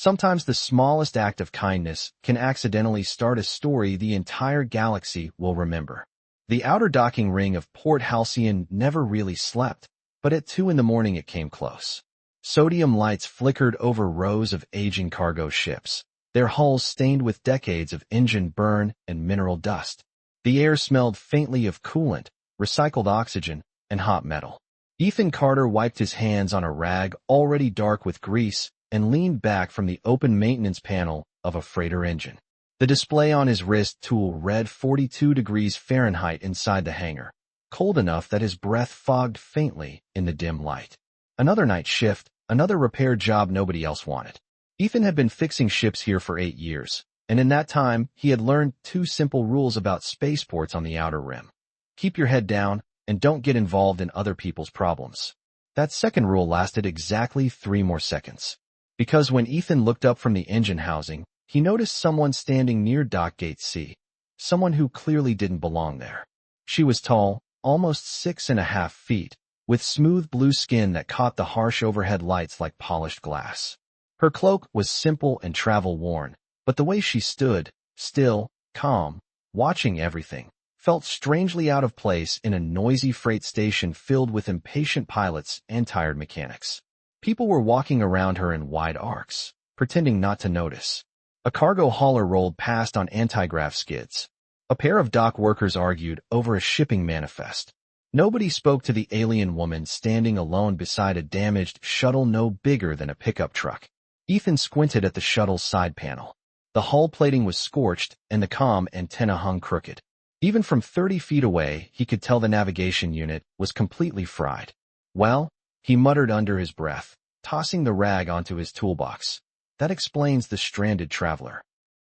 Sometimes the smallest act of kindness can accidentally start a story the entire galaxy will remember. The outer docking ring of Port Halcyon never really slept, but at 2 in the morning it came close. Sodium lights flickered over rows of aging cargo ships, their hulls stained with decades of engine burn and mineral dust. The air smelled faintly of coolant, recycled oxygen, and hot metal. Ethan Carter wiped his hands on a rag already dark with grease and leaned back from the open maintenance panel of a freighter engine. The display on his wrist tool read 42 degrees Fahrenheit inside the hangar, cold enough that his breath fogged faintly in the dim light. Another night shift, another repair job nobody else wanted. Ethan had been fixing ships here for 8 years, and in that time, he had learned 2 simple rules about spaceports on the outer rim. Keep your head down, and don't get involved in other people's problems. That second rule lasted exactly 3 more seconds. Because when Ethan looked up from the engine housing, he noticed someone standing near dock gate C. Someone who clearly didn't belong there. She was tall, almost 6.5 feet, with smooth blue skin that caught the harsh overhead lights like polished glass. Her cloak was simple and travel-worn, but the way she stood, still, calm, watching everything, felt strangely out of place in a noisy freight station filled with impatient pilots and tired mechanics. People were walking around her in wide arcs, pretending not to notice. A cargo hauler rolled past on anti-grav skids. A pair of dock workers argued over a shipping manifest. Nobody spoke to the alien woman standing alone beside a damaged shuttle no bigger than a pickup truck. Ethan squinted at the shuttle's side panel. The hull plating was scorched and the comm antenna hung crooked. Even from 30 feet away, he could tell the navigation unit was completely fried. Well, he muttered under his breath, tossing the rag onto his toolbox. That explains the stranded traveler.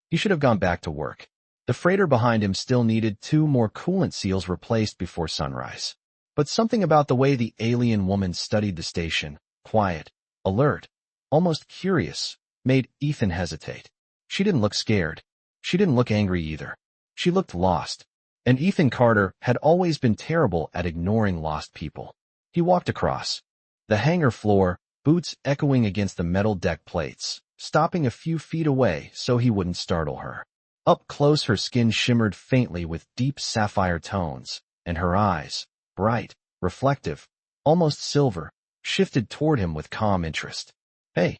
He should have gone back to work. The freighter behind him still needed 2 more coolant seals replaced before sunrise. But something about the way the alien woman studied the station, quiet, alert, almost curious, made Ethan hesitate. She didn't look scared. She didn't look angry either. She looked lost. And Ethan Carter had always been terrible at ignoring lost people. He walked across the hangar floor, boots echoing against the metal deck plates, stopping a few feet away so he wouldn't startle her. Up close her skin shimmered faintly with deep sapphire tones, and her eyes, bright, reflective, almost silver, shifted toward him with calm interest. "Hey,"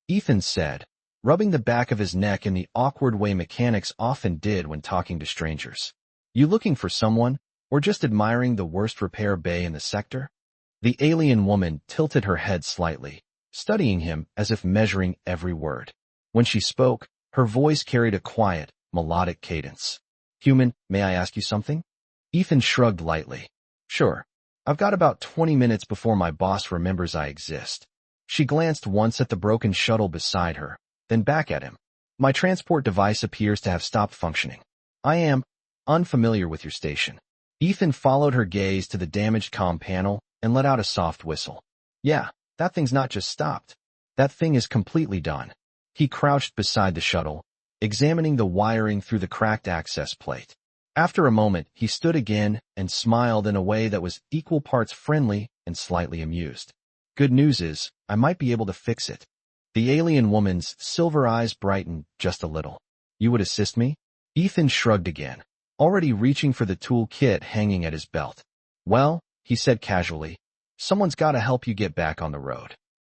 Ethan said, rubbing the back of his neck in the awkward way mechanics often did when talking to strangers. "You looking for someone, or just admiring the worst repair bay in the sector?" The alien woman tilted her head slightly, studying him as if measuring every word. When she spoke, her voice carried a quiet, melodic cadence. "Human, may I ask you something?" Ethan shrugged lightly. "Sure. I've got about 20 minutes before my boss remembers I exist." She glanced once at the broken shuttle beside her, then back at him. "My transport device appears to have stopped functioning. I am unfamiliar with your station." Ethan followed her gaze to the damaged comm panel and let out a soft whistle. "Yeah, that thing's not just stopped. That thing is completely done." He crouched beside the shuttle, examining the wiring through the cracked access plate. After a moment, he stood again and smiled in a way that was equal parts friendly and slightly amused. "Good news is, I might be able to fix it." The alien woman's silver eyes brightened just a little. "You would assist me?" Ethan shrugged again, already reaching for the tool kit hanging at his belt. "Well," he said casually, "someone's got to help you get back on the road."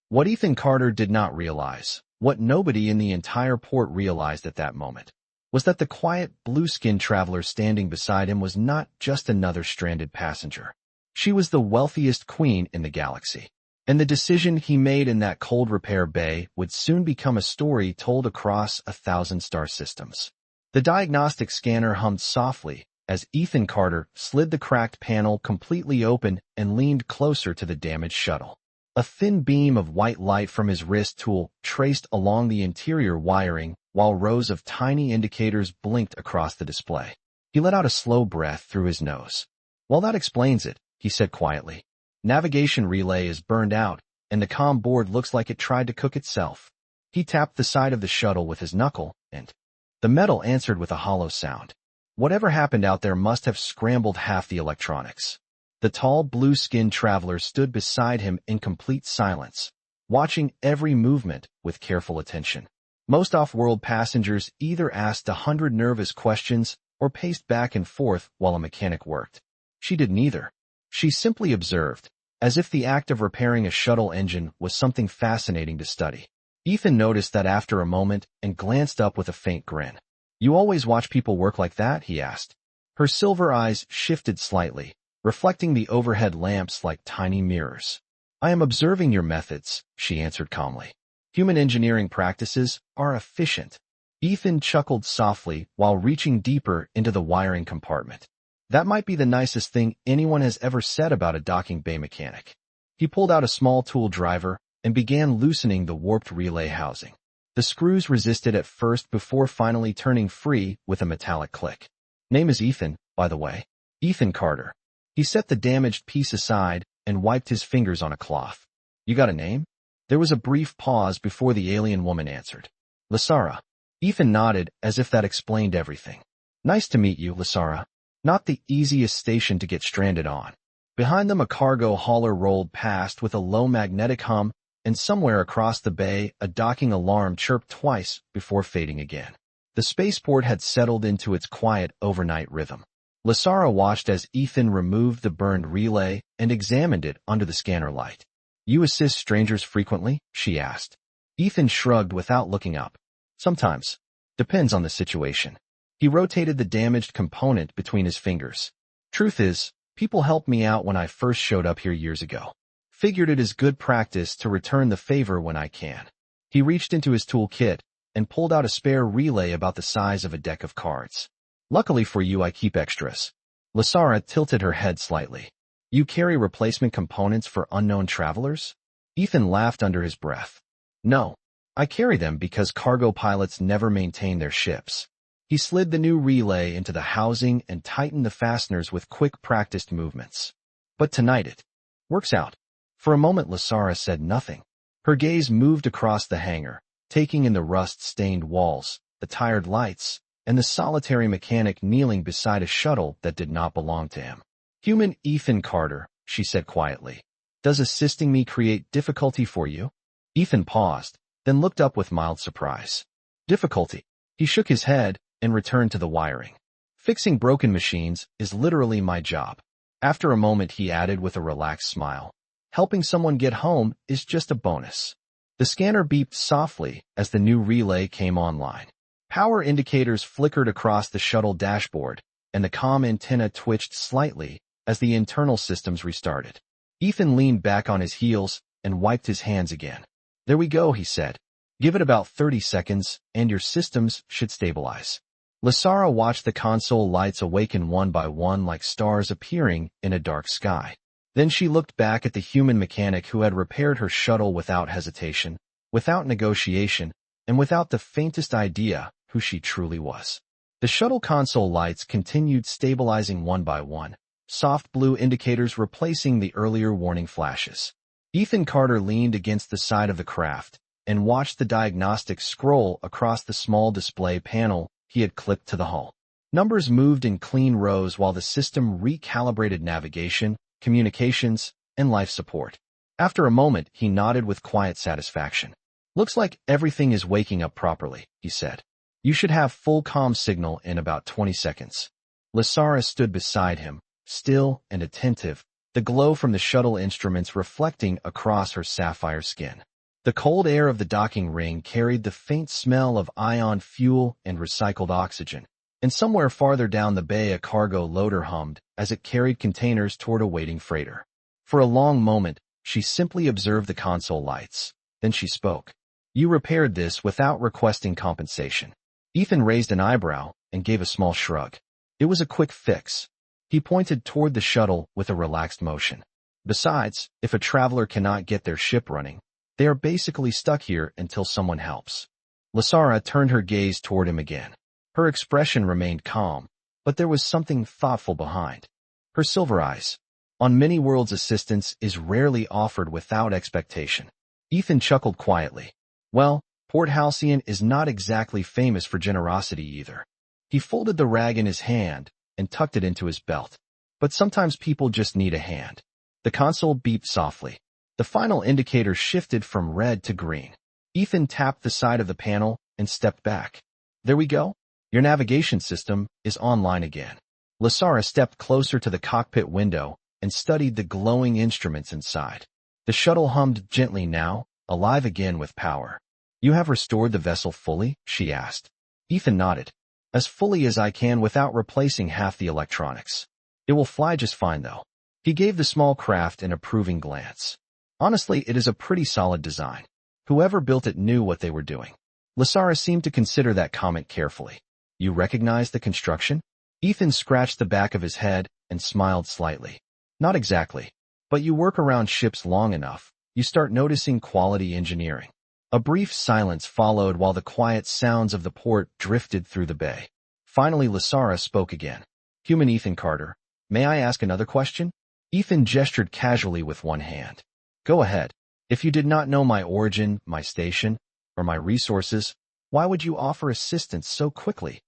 What Ethan Carter did not realize, what nobody in the entire port realized at that moment, was that the quiet, blue-skinned traveler standing beside him was not just another stranded passenger. She was the wealthiest queen in the galaxy. And the decision he made in that cold repair bay would soon become a story told across 1,000 star systems. The diagnostic scanner hummed softly as Ethan Carter slid the cracked panel completely open and leaned closer to the damaged shuttle. A thin beam of white light from his wrist tool traced along the interior wiring while rows of tiny indicators blinked across the display. He let out a slow breath through his nose. "Well, that explains it," he said quietly. "Navigation relay is burned out, and the comm board looks like it tried to cook itself." He tapped the side of the shuttle with his knuckle, and the metal answered with a hollow sound. Whatever happened out there must have scrambled half the electronics. The tall, blue-skinned traveler stood beside him in complete silence, watching every movement with careful attention. Most off-world passengers either asked 100 nervous questions or paced back and forth while a mechanic worked. She did neither. She simply observed, as if the act of repairing a shuttle engine was something fascinating to study. Ethan noticed that after a moment and glanced up with a faint grin. "You always watch people work like that?" he asked. Her silver eyes shifted slightly, reflecting the overhead lamps like tiny mirrors. "I am observing your methods," she answered calmly. "Human engineering practices are efficient." Ethan chuckled softly while reaching deeper into the wiring compartment. That might be the nicest thing anyone has ever said about a docking bay mechanic. He pulled out a small tool driver and began loosening the warped relay housing. The screws resisted at first before finally turning free with a metallic click. "Name is Ethan, by the way. Ethan Carter." He set the damaged piece aside and wiped his fingers on a cloth. "You got a name?" There was a brief pause before the alien woman answered. "Lasara." Ethan nodded as if that explained everything. "Nice to meet you, Lasara." Not the easiest station to get stranded on. Behind them a cargo hauler rolled past with a low magnetic hum, and somewhere across the bay a docking alarm chirped twice before fading again. The spaceport had settled into its quiet overnight rhythm. Lasara watched as Ethan removed the burned relay and examined it under the scanner light. "You assist strangers frequently?" she asked. Ethan shrugged without looking up. "Sometimes. Depends on the situation." He rotated the damaged component between his fingers. "Truth is, people helped me out when I first showed up here years ago. Figured it is good practice to return the favor when I can." He reached into his toolkit and pulled out a spare relay about the size of a deck of cards. "Luckily for you, I keep extras." Lasara tilted her head slightly. "You carry replacement components for unknown travelers?" Ethan laughed under his breath. "No. I carry them because cargo pilots never maintain their ships." He slid the new relay into the housing and tightened the fasteners with quick practiced movements. "But tonight it works out." For a moment Lasara said nothing. Her gaze moved across the hangar, taking in the rust-stained walls, the tired lights, and the solitary mechanic kneeling beside a shuttle that did not belong to him. "Human Ethan Carter," she said quietly. "Does assisting me create difficulty for you?" Ethan paused, then looked up with mild surprise. "Difficulty?" He shook his head and returned to the wiring. "Fixing broken machines is literally my job." After a moment he added with a relaxed smile, "Helping someone get home is just a bonus." The scanner beeped softly as the new relay came online. Power indicators flickered across the shuttle dashboard, and the comm antenna twitched slightly as the internal systems restarted. Ethan leaned back on his heels and wiped his hands again. "There we go," he said. "Give it about 30 seconds, and your systems should stabilize." Lasara watched the console lights awaken one by one like stars appearing in a dark sky. Then she looked back at the human mechanic who had repaired her shuttle without hesitation, without negotiation, and without the faintest idea who she truly was. The shuttle console lights continued stabilizing one by one, soft blue indicators replacing the earlier warning flashes. Ethan Carter leaned against the side of the craft and watched the diagnostics scroll across the small display panel he had clipped to the hull. Numbers moved in clean rows while the system recalibrated navigation, communications, and life support. After a moment, he nodded with quiet satisfaction. "Looks like everything is waking up properly," he said. "You should have full comm signal in about 20 seconds." Lasara stood beside him, still and attentive, the glow from the shuttle instruments reflecting across her sapphire skin. The cold air of the docking ring carried the faint smell of ion fuel and recycled oxygen, and somewhere farther down the bay a cargo loader hummed as it carried containers toward a waiting freighter. For a long moment, she simply observed the console lights. Then she spoke. "You repaired this without requesting compensation." Ethan raised an eyebrow and gave a small shrug. "It was a quick fix." He pointed toward the shuttle with a relaxed motion. "Besides, if a traveler cannot get their ship running, they are basically stuck here until someone helps." Lasara turned her gaze toward him again. Her expression remained calm, but there was something thoughtful behind. Her silver eyes. "On many worlds, assistance is rarely offered without expectation." Ethan chuckled quietly. "Well, Port Halcyon is not exactly famous for generosity either." He folded the rag in his hand and tucked it into his belt. "But sometimes people just need a hand." The console beeped softly. The final indicator shifted from red to green. Ethan tapped the side of the panel and stepped back. There we go. Your navigation system is online again. Lasara stepped closer to the cockpit window and studied the glowing instruments inside. The shuttle hummed gently now, alive again with power. You have restored the vessel fully? She asked. Ethan nodded. As fully as I can without replacing half the electronics. It will fly just fine though. He gave the small craft an approving glance. Honestly, it is a pretty solid design. Whoever built it knew what they were doing. Lasara seemed to consider that comment carefully. You recognize the construction? Ethan scratched the back of his head and smiled slightly. Not exactly. But you work around ships long enough, you start noticing quality engineering. A brief silence followed while the quiet sounds of the port drifted through the bay. Finally, Lasara spoke again. Human Ethan Carter, may I ask another question? Ethan gestured casually with one hand. Go ahead. If you did not know my origin, my station, or my resources, why would you offer assistance so quickly?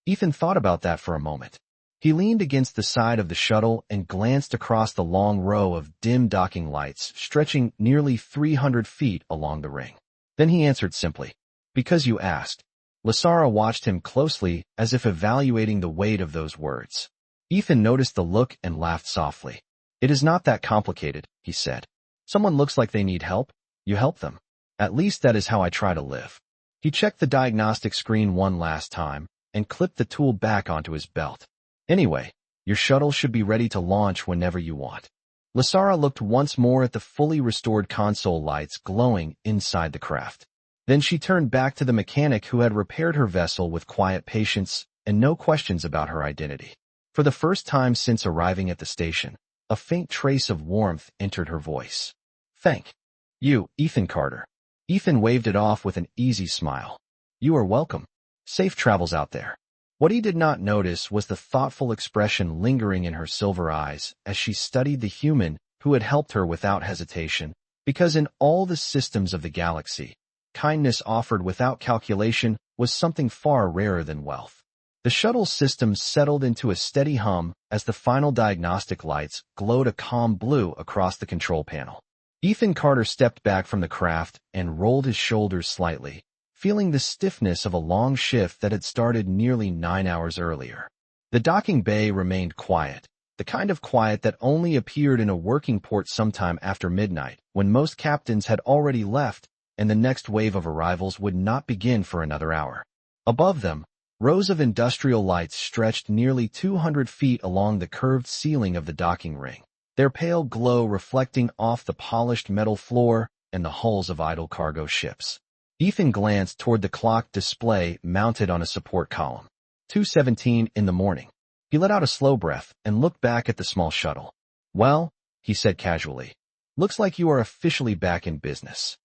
Ethan thought about that for a moment. He leaned against the side of the shuttle and glanced across the long row of dim docking lights stretching nearly 300 feet along the ring. Then he answered simply, because you asked. Lasara watched him closely as if evaluating the weight of those words. Ethan noticed the look and laughed softly. It is not that complicated, he said. Someone looks like they need help, you help them. At least that is how I try to live. He checked the diagnostic screen one last time and clipped the tool back onto his belt. Anyway, your shuttle should be ready to launch whenever you want. Lasara looked once more at the fully restored console lights glowing inside the craft. Then she turned back to the mechanic who had repaired her vessel with quiet patience and no questions about her identity. For the first time since arriving at the station, a faint trace of warmth entered her voice. Thank you, Ethan Carter. Ethan waved it off with an easy smile. You are welcome. Safe travels out there. What he did not notice was the thoughtful expression lingering in her silver eyes as she studied the human who had helped her without hesitation, because in all the systems of the galaxy, kindness offered without calculation was something far rarer than wealth. The shuttle system settled into a steady hum as the final diagnostic lights glowed a calm blue across the control panel. Ethan Carter stepped back from the craft and rolled his shoulders slightly, feeling the stiffness of a long shift that had started nearly 9 hours earlier. The docking bay remained quiet, the kind of quiet that only appeared in a working port sometime after midnight, when most captains had already left and the next wave of arrivals would not begin for another hour. Above them, rows of industrial lights stretched nearly 200 feet along the curved ceiling of the docking ring, their pale glow reflecting off the polished metal floor and the hulls of idle cargo ships. Ethan glanced toward the clock display mounted on a support column. 2:17 in the morning. He let out a slow breath and looked back at the small shuttle. Well, he said casually, looks like you are officially back in business.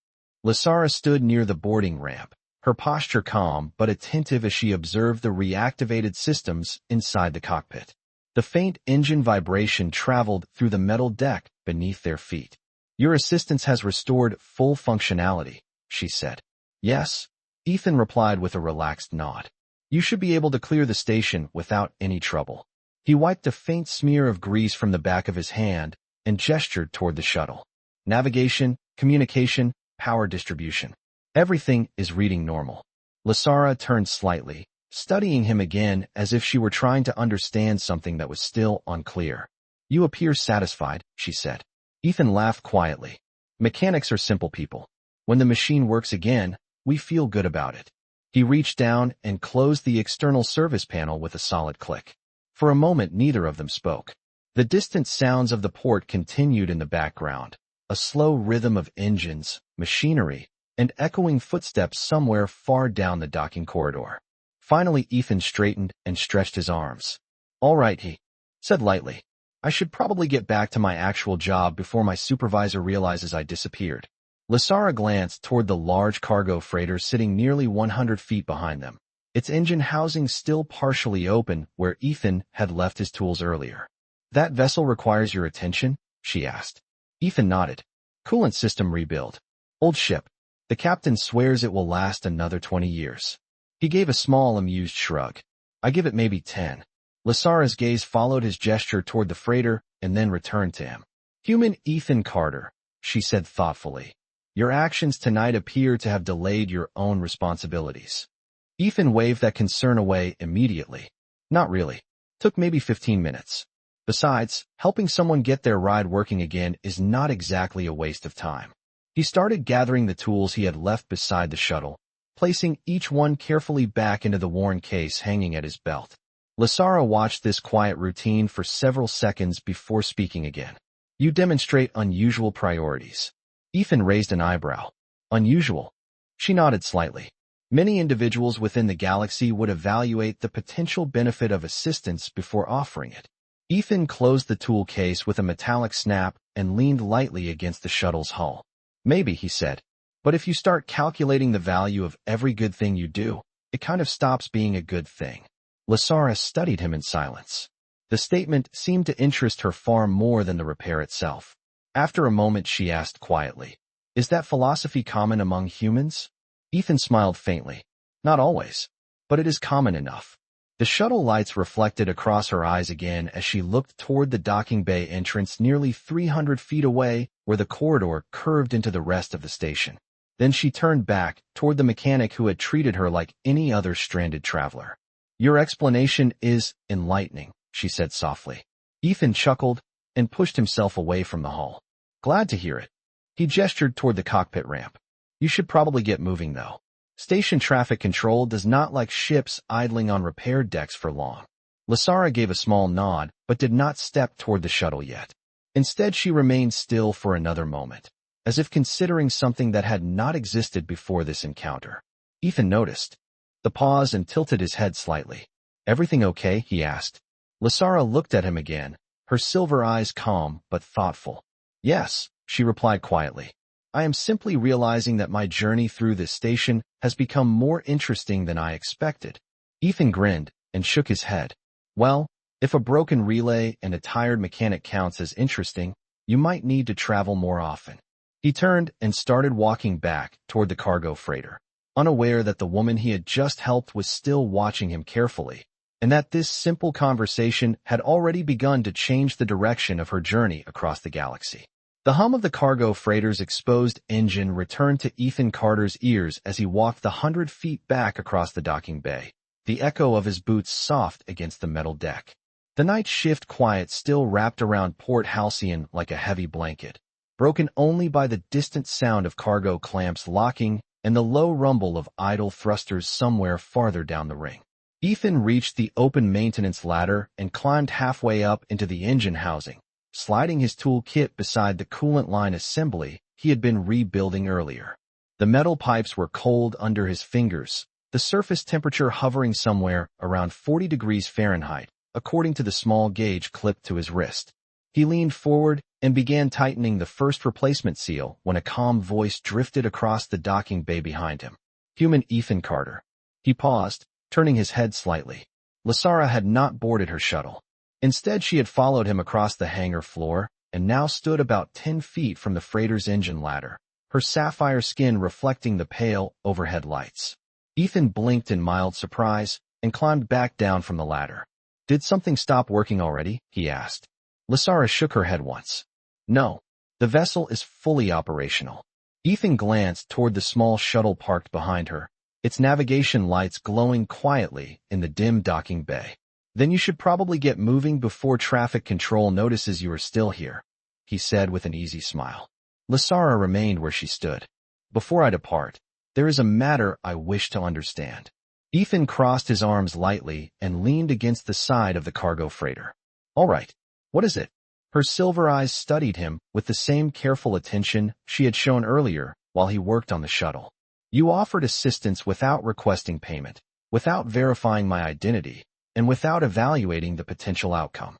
Lasara stood near the boarding ramp, her posture calm but attentive as she observed the reactivated systems inside the cockpit. The faint engine vibration traveled through the metal deck beneath their feet. Your assistance has restored full functionality, she said. Yes, Ethan replied with a relaxed nod. You should be able to clear the station without any trouble. He wiped a faint smear of grease from the back of his hand and gestured toward the shuttle. Navigation, communication, power distribution. Everything is reading normal. Lasara turned slightly, studying him again as if she were trying to understand something that was still unclear. You appear satisfied, she said. Ethan laughed quietly. Mechanics are simple people. When the machine works again, we feel good about it. He reached down and closed the external service panel with a solid click. For a moment, neither of them spoke. The distant sounds of the port continued in the background, a slow rhythm of engines, machinery, and echoing footsteps somewhere far down the docking corridor. Finally, Ethan straightened and stretched his arms. All right, he said lightly. I should probably get back to my actual job before my supervisor realizes I disappeared. Lasara glanced toward the large cargo freighter sitting nearly 100 feet behind them, its engine housing still partially open where Ethan had left his tools earlier. That vessel requires your attention? She asked. Ethan nodded. Coolant system rebuild. Old ship. The captain swears it will last another 20 years. He gave a small, amused shrug. I give it maybe 10. Lasara's gaze followed his gesture toward the freighter and then returned to him. Human Ethan Carter, she said thoughtfully. Your actions tonight appear to have delayed your own responsibilities. Ethan waved that concern away immediately. Not really. Took maybe 15 minutes. Besides, helping someone get their ride working again is not exactly a waste of time. He started gathering the tools he had left beside the shuttle, placing each one carefully back into the worn case hanging at his belt. Lasara watched this quiet routine for several seconds before speaking again. You demonstrate unusual priorities. Ethan raised an eyebrow. Unusual? She nodded slightly. Many individuals within the galaxy would evaluate the potential benefit of assistance before offering it. Ethan closed the tool case with a metallic snap and leaned lightly against the shuttle's hull. Maybe, he said. But if you start calculating the value of every good thing you do, it kind of stops being a good thing. Lasara studied him in silence. The statement seemed to interest her far more than the repair itself. After a moment, she asked quietly, "Is that philosophy common among humans?" Ethan smiled faintly. "Not always, but it is common enough." The shuttle lights reflected across her eyes again as she looked toward the docking bay entrance nearly 300 feet away, where the corridor curved into the rest of the station. Then she turned back toward the mechanic who had treated her like any other stranded traveler. "Your explanation is enlightening," she said softly. Ethan chuckled and pushed himself away from the hull. "Glad to hear it." He gestured toward the cockpit ramp. "You should probably get moving, though. Station traffic control does not like ships idling on repair decks for long." Lasara gave a small nod, but did not step toward the shuttle yet. Instead, she remained still for another moment, as if considering something that had not existed before this encounter. Ethan noticed the pause and tilted his head slightly. "Everything okay?" he asked. Lasara looked at him again, her silver eyes calm but thoughtful. "Yes," she replied quietly. "I am simply realizing that my journey through this station has become more interesting than I expected." Ethan grinned and shook his head. "Well, if a broken relay and a tired mechanic counts as interesting, you might need to travel more often." He turned and started walking back toward the cargo freighter, unaware that the woman he had just helped was still watching him carefully, and that this simple conversation had already begun to change the direction of her journey across the galaxy. The hum of the cargo freighter's exposed engine returned to Ethan Carter's ears as he walked the 100 feet back across the docking bay, the echo of his boots soft against the metal deck. The night shift quiet still wrapped around Port Halcyon like a heavy blanket, broken only by the distant sound of cargo clamps locking and the low rumble of idle thrusters somewhere farther down the ring. Ethan reached the open maintenance ladder and climbed halfway up into the engine housing, sliding his tool kit beside the coolant line assembly he had been rebuilding earlier. The metal pipes were cold under his fingers, the surface temperature hovering somewhere around 40 degrees Fahrenheit, according to the small gauge clipped to his wrist. He leaned forward and began tightening the first replacement seal when a calm voice drifted across the docking bay behind him. "Human Ethan Carter." He paused, turning his head slightly. Lasara had not boarded her shuttle. Instead, she had followed him across the hangar floor and now stood about 10 feet from the freighter's engine ladder, her sapphire skin reflecting the pale overhead lights. Ethan blinked in mild surprise and climbed back down from the ladder. "Did something stop working already?" he asked. Lasara shook her head once. "No, the vessel is fully operational." Ethan glanced toward the small shuttle parked behind her, its navigation lights glowing quietly in the dim docking bay. "Then you should probably get moving before traffic control notices you are still here," he said with an easy smile. Lasara remained where she stood. "Before I depart, there is a matter I wish to understand." Ethan crossed his arms lightly and leaned against the side of the cargo freighter. "All right, what is it?" Her silver eyes studied him with the same careful attention she had shown earlier while he worked on the shuttle. "You offered assistance without requesting payment, without verifying my identity, and without evaluating the potential outcome."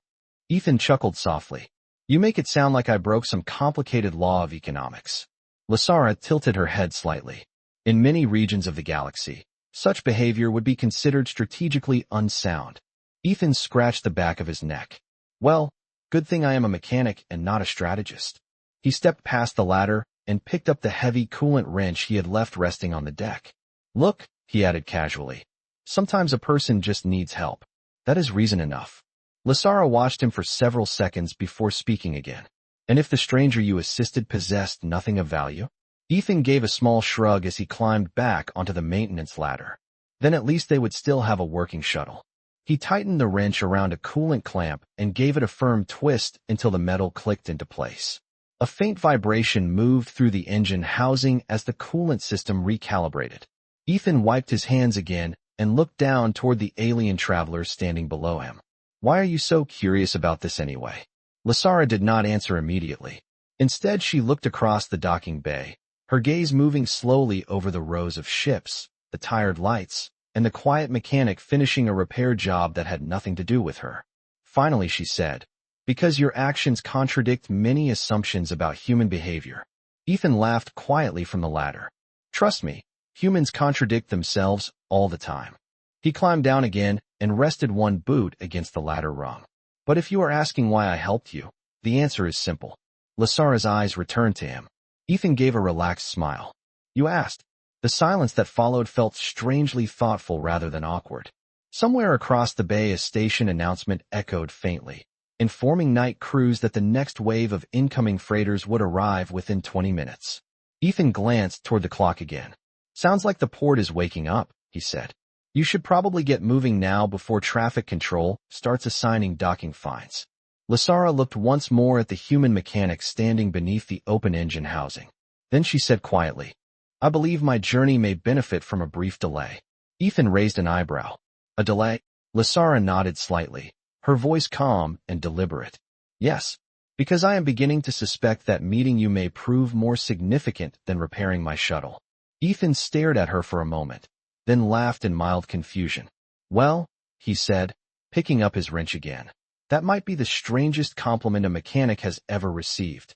Ethan chuckled softly. "You make it sound like I broke some complicated law of economics." Lasara tilted her head slightly. In many regions of the galaxy, such behavior would be considered strategically unsound. Ethan scratched the back of his neck. "Well, good thing I am a mechanic and not a strategist." He stepped past the ladder and picked up the heavy coolant wrench he had left resting on the deck. "Look," he added casually, "sometimes a person just needs help. That is reason enough." Lasara watched him for several seconds before speaking again. "And if the stranger you assisted possessed nothing of value?" Ethan gave a small shrug as he climbed back onto the maintenance ladder. Then at least they would still have a working shuttle. He tightened the wrench around a coolant clamp and gave it a firm twist until the metal clicked into place. A faint vibration moved through the engine housing as the coolant system recalibrated. Ethan wiped his hands again and looked down toward the alien travelers standing below him. "Why are you so curious about this anyway?" Lasara did not answer immediately. Instead, she looked across the docking bay, her gaze moving slowly over the rows of ships, the tired lights, and the quiet mechanic finishing a repair job that had nothing to do with her. Finally, she said, "Because your actions contradict many assumptions about human behavior." Ethan laughed quietly from the ladder. "Trust me, humans contradict themselves all the time." He climbed down again and rested one boot against the ladder rung. "But if you are asking why I helped you, the answer is simple." Lasara's eyes returned to him. Ethan gave a relaxed smile. "You asked." The silence that followed felt strangely thoughtful rather than awkward. Somewhere across the bay, a station announcement echoed faintly, informing night crews that the next wave of incoming freighters would arrive within 20 minutes. Ethan glanced toward the clock again. "Sounds like the port is waking up," he said. "You should probably get moving now before traffic control starts assigning docking fines." Lasara looked once more at the human mechanic standing beneath the open engine housing. Then she said quietly, "I believe my journey may benefit from a brief delay." Ethan raised an eyebrow. "A delay?" Lasara nodded slightly, her voice calm and deliberate. "Yes, because I am beginning to suspect that meeting you may prove more significant than repairing my shuttle." Ethan stared at her for a moment, then laughed in mild confusion. "Well," he said, picking up his wrench again, "that might be the strangest compliment a mechanic has ever received."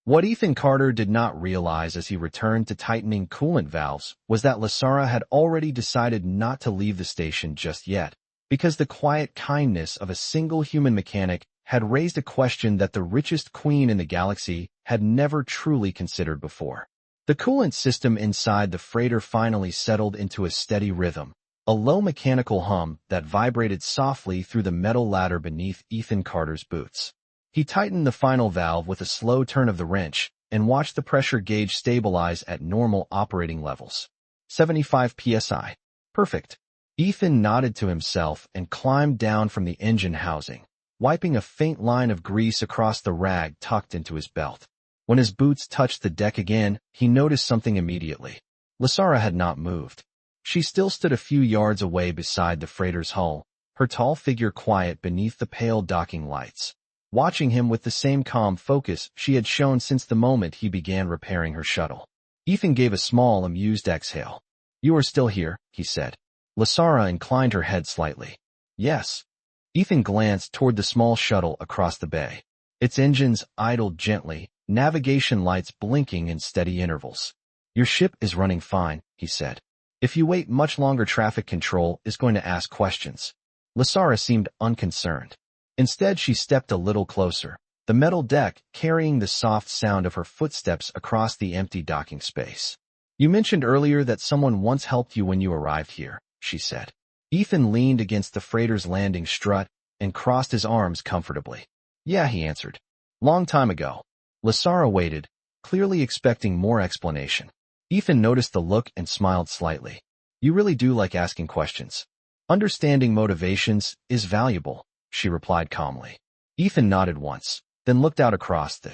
What Ethan Carter did not realize as he returned to tightening coolant valves was that Lasara had already decided not to leave the station just yet, because the quiet kindness of a single human mechanic had raised a question that the richest queen in the galaxy had never truly considered before. The coolant system inside the freighter finally settled into a steady rhythm, a low mechanical hum that vibrated softly through the metal ladder beneath Ethan Carter's boots. He tightened the final valve with a slow turn of the wrench and watched the pressure gauge stabilize at normal operating levels. 75 psi. Perfect. Ethan nodded to himself and climbed down from the engine housing, wiping a faint line of grease across the rag tucked into his belt. When his boots touched the deck again, he noticed something immediately. Lasara had not moved. She still stood a few yards away beside the freighter's hull, her tall figure quiet beneath the pale docking lights, watching him with the same calm focus she had shown since the moment he began repairing her shuttle. Ethan gave a small, amused exhale. "You are still here," he said. Lasara inclined her head slightly. "Yes." Ethan glanced toward the small shuttle across the bay. Its engines idled gently, navigation lights blinking in steady intervals. "Your ship is running fine," he said. "If you wait much longer, traffic control is going to ask questions." Lasara seemed unconcerned. Instead, she stepped a little closer, the metal deck carrying the soft sound of her footsteps across the empty docking space. "You mentioned earlier that someone once helped you when you arrived here," she said. Ethan leaned against the freighter's landing strut and crossed his arms comfortably. "Yeah," he answered. "Long time ago." Lasara waited, clearly expecting more explanation. Ethan noticed the look and smiled slightly. "You really do like asking questions. Understanding motivations is valuable," she replied calmly. Ethan nodded once, then looked out across the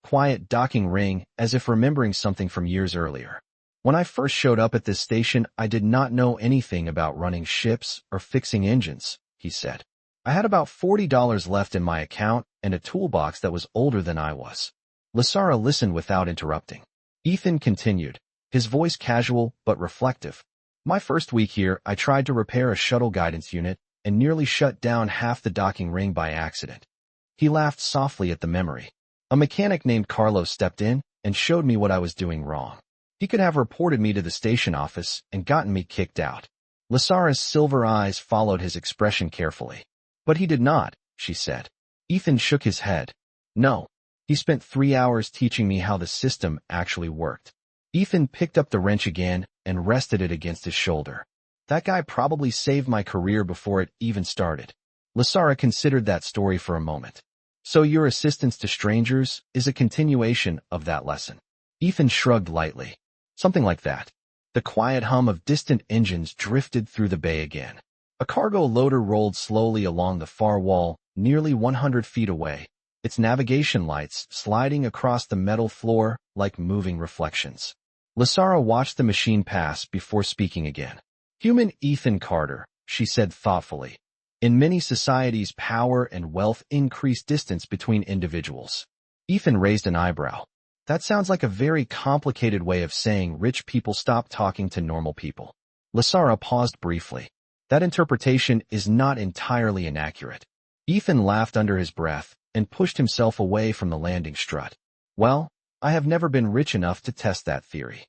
quiet docking ring as if remembering something from years earlier. "When I first showed up at this station, I did not know anything about running ships or fixing engines," he said. "I had about $40 left in my account and a toolbox that was older than I was." Lasara listened without interrupting. Ethan continued, his voice casual but reflective. "My first week here, I tried to repair a shuttle guidance unit and nearly shut down half the docking ring by accident." He laughed softly at the memory. "A mechanic named Carlos stepped in and showed me what I was doing wrong. He could have reported me to the station office and gotten me kicked out." Lasara's silver eyes followed his expression carefully. "But he did not," she said. Ethan shook his head. "No. He spent 3 hours teaching me how the system actually worked." Ethan picked up the wrench again and rested it against his shoulder. "That guy probably saved my career before it even started." Lasara considered that story for a moment. "So your assistance to strangers is a continuation of that lesson?" Ethan shrugged lightly. Something like that. The quiet hum of distant engines drifted through the bay again. A cargo loader rolled slowly along the far wall, nearly 100 feet away, its navigation lights sliding across the metal floor like moving reflections. Lasara watched the machine pass before speaking again. Human Ethan Carter, she said thoughtfully. In many societies, power and wealth increase distance between individuals. Ethan raised an eyebrow. That sounds like a very complicated way of saying rich people stop talking to normal people. Lasara paused briefly. That interpretation is not entirely inaccurate. Ethan laughed under his breath and pushed himself away from the landing strut. Well, I have never been rich enough to test that theory.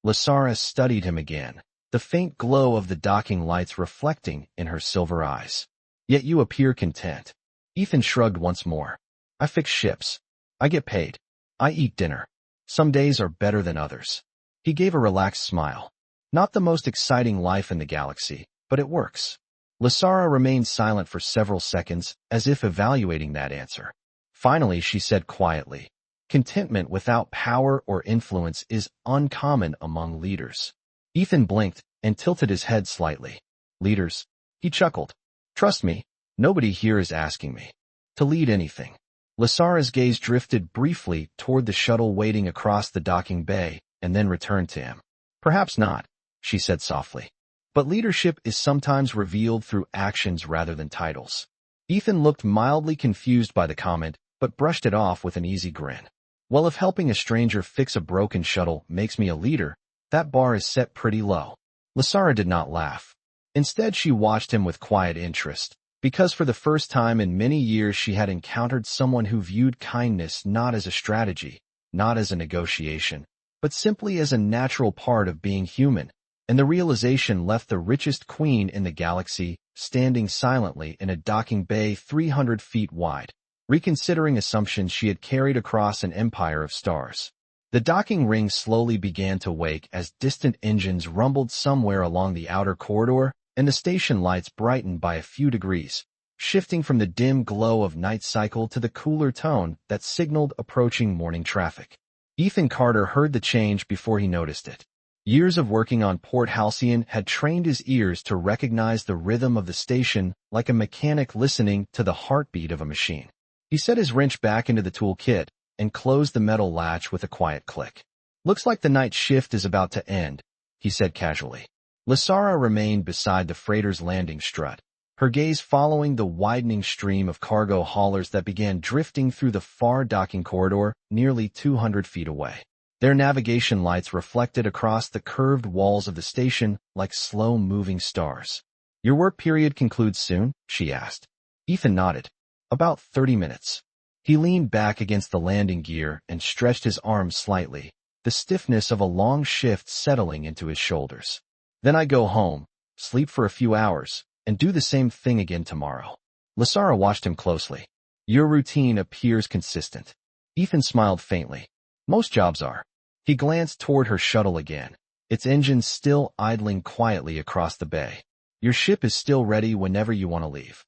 Lasara studied him again, the faint glow of the docking lights reflecting in her silver eyes. Yet you appear content. Ethan shrugged once more. I fix ships. I get paid. I eat dinner. Some days are better than others. He gave a relaxed smile. Not the most exciting life in the galaxy, but it works. Lasara remained silent for several seconds, as if evaluating that answer. Finally, she said quietly, contentment without power or influence is uncommon among leaders. Ethan blinked and tilted his head slightly. Leaders? He chuckled. Trust me, nobody here is asking me to lead anything. Lasara's gaze drifted briefly toward the shuttle waiting across the docking bay and then returned to him. Perhaps not, she said softly. But leadership is sometimes revealed through actions rather than titles. Ethan looked mildly confused by the comment, but brushed it off with an easy grin. Well, if helping a stranger fix a broken shuttle makes me a leader, that bar is set pretty low. Lasara did not laugh. Instead, she watched him with quiet interest, because for the first time in many years she had encountered someone who viewed kindness not as a strategy, not as a negotiation, but simply as a natural part of being human. And the realization left the richest queen in the galaxy standing silently in a docking bay 300 feet wide, reconsidering assumptions she had carried across an empire of stars. The docking ring slowly began to wake as distant engines rumbled somewhere along the outer corridor, and the station lights brightened by a few degrees, shifting from the dim glow of night cycle to the cooler tone that signaled approaching morning traffic. Ethan Carter heard the change before he noticed it. Years of working on Port Halcyon had trained his ears to recognize the rhythm of the station like a mechanic listening to the heartbeat of a machine. He set his wrench back into the toolkit and closed the metal latch with a quiet click. Looks like the night shift is about to end, he said casually. Lasara remained beside the freighter's landing strut, her gaze following the widening stream of cargo haulers that began drifting through the far docking corridor nearly 200 feet away. Their navigation lights reflected across the curved walls of the station like slow-moving stars. Your work period concludes soon? She asked. Ethan nodded. About 30 minutes. He leaned back against the landing gear and stretched his arms slightly, the stiffness of a long shift settling into his shoulders. Then I go home, sleep for a few hours, and do the same thing again tomorrow. Lasara watched him closely. Your routine appears consistent. Ethan smiled faintly. Most jobs are. He glanced toward her shuttle again, its engines still idling quietly across the bay. Your ship is still ready whenever you want to leave.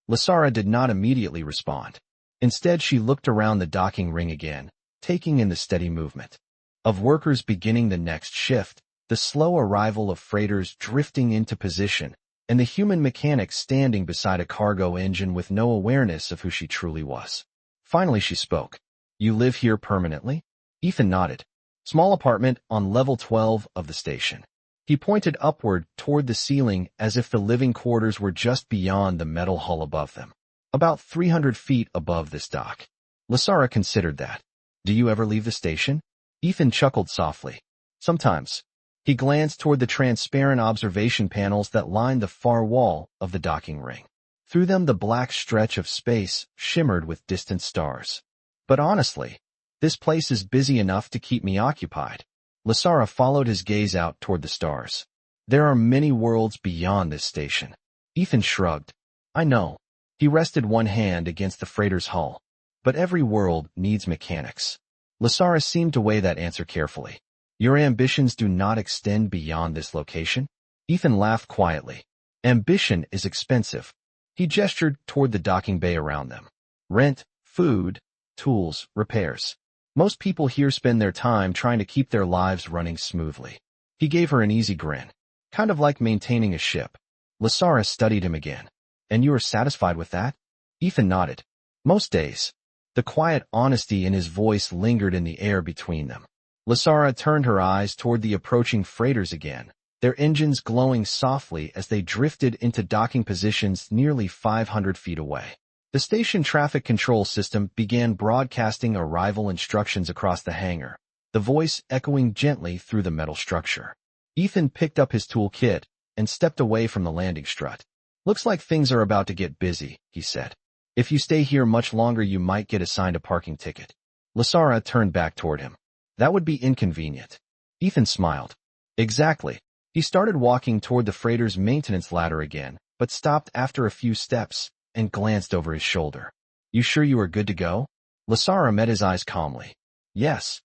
Lasara did not immediately respond. Instead, she looked around the docking ring again, taking in the steady movement of workers beginning the next shift, the slow arrival of freighters drifting into position, and the human mechanic standing beside a cargo engine with no awareness of who she truly was. Finally, she spoke. You live here permanently? Ethan nodded. Small apartment on level 12 of the station. He pointed upward toward the ceiling as if the living quarters were just beyond the metal hull above them. About 300 feet above this dock. Lasara considered that. Do you ever leave the station? Ethan chuckled softly. Sometimes. He glanced toward the transparent observation panels that lined the far wall of the docking ring. Through them, the black stretch of space shimmered with distant stars. But honestly, this place is busy enough to keep me occupied. Lasara followed his gaze out toward the stars. There are many worlds beyond this station. Ethan shrugged. I know. He rested one hand against the freighter's hull. But every world needs mechanics. Lasara seemed to weigh that answer carefully. Your ambitions do not extend beyond this location? Ethan laughed quietly. Ambition is expensive. He gestured toward the docking bay around them. Rent, food, tools, repairs. Most people here spend their time trying to keep their lives running smoothly. He gave her an easy grin. Kind of like maintaining a ship. Lasara studied him again. And you are satisfied with that? Ethan nodded. Most days. The quiet honesty in his voice lingered in the air between them. Lasara turned her eyes toward the approaching freighters again, their engines glowing softly as they drifted into docking positions nearly 500 feet away. The station traffic control system began broadcasting arrival instructions across the hangar, the voice echoing gently through the metal structure. Ethan picked up his toolkit and stepped away from the landing strut. Looks like things are about to get busy, he said. If you stay here much longer, you might get assigned a parking ticket. Lasara turned back toward him. That would be inconvenient. Ethan smiled. Exactly. He started walking toward the freighter's maintenance ladder again, but stopped after a few steps and glanced over his shoulder. You sure you are good to go? Lasara met his eyes calmly. Yes.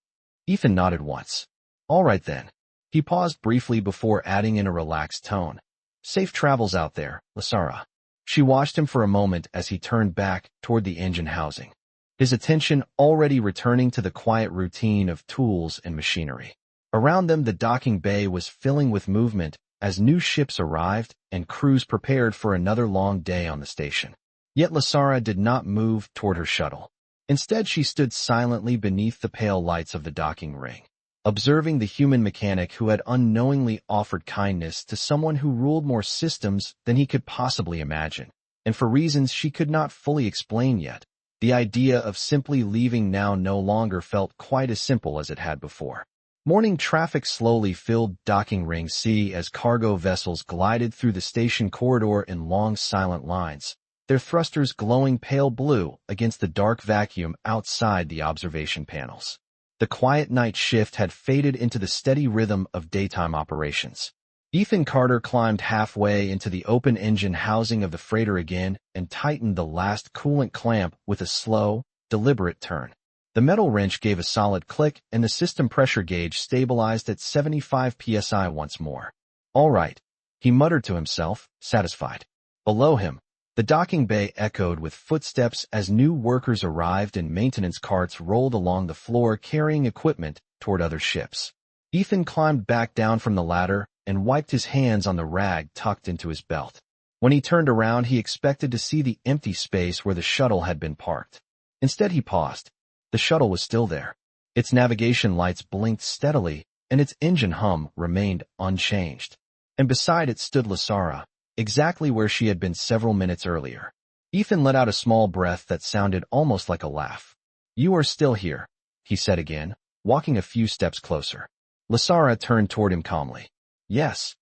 Ethan nodded once. All right then. He paused briefly before adding in a relaxed tone. Safe travels out there, Lasara. She watched him for a moment as he turned back toward the engine housing, his attention already returning to the quiet routine of tools and machinery. Around them, the docking bay was filling with movement as new ships arrived and crews prepared for another long day on the station. Yet Lasara did not move toward her shuttle. Instead, she stood silently beneath the pale lights of the docking ring, observing the human mechanic who had unknowingly offered kindness to someone who ruled more systems than he could possibly imagine. And for reasons she could not fully explain yet, the idea of simply leaving now no longer felt quite as simple as it had before. Morning traffic slowly filled docking ring C as cargo vessels glided through the station corridor in long silent lines, their thrusters glowing pale blue against the dark vacuum outside the observation panels. The quiet night shift had faded into the steady rhythm of daytime operations. Ethan Carter climbed halfway into the open engine housing of the freighter again and tightened the last coolant clamp with a slow, deliberate turn. The metal wrench gave a solid click and the system pressure gauge stabilized at 75 psi once more. All right, he muttered to himself, satisfied. Below him, the docking bay echoed with footsteps as new workers arrived and maintenance carts rolled along the floor carrying equipment toward other ships. Ethan climbed back down from the ladder and wiped his hands on the rag tucked into his belt. When he turned around, he expected to see the empty space where the shuttle had been parked. Instead, he paused. The shuttle was still there. Its navigation lights blinked steadily, and its engine hum remained unchanged. And beside it stood Lasara, exactly where she had been several minutes earlier. Ethan let out a small breath that sounded almost like a laugh. You are still here, he said again, walking a few steps closer. Lasara turned toward him calmly. Yes.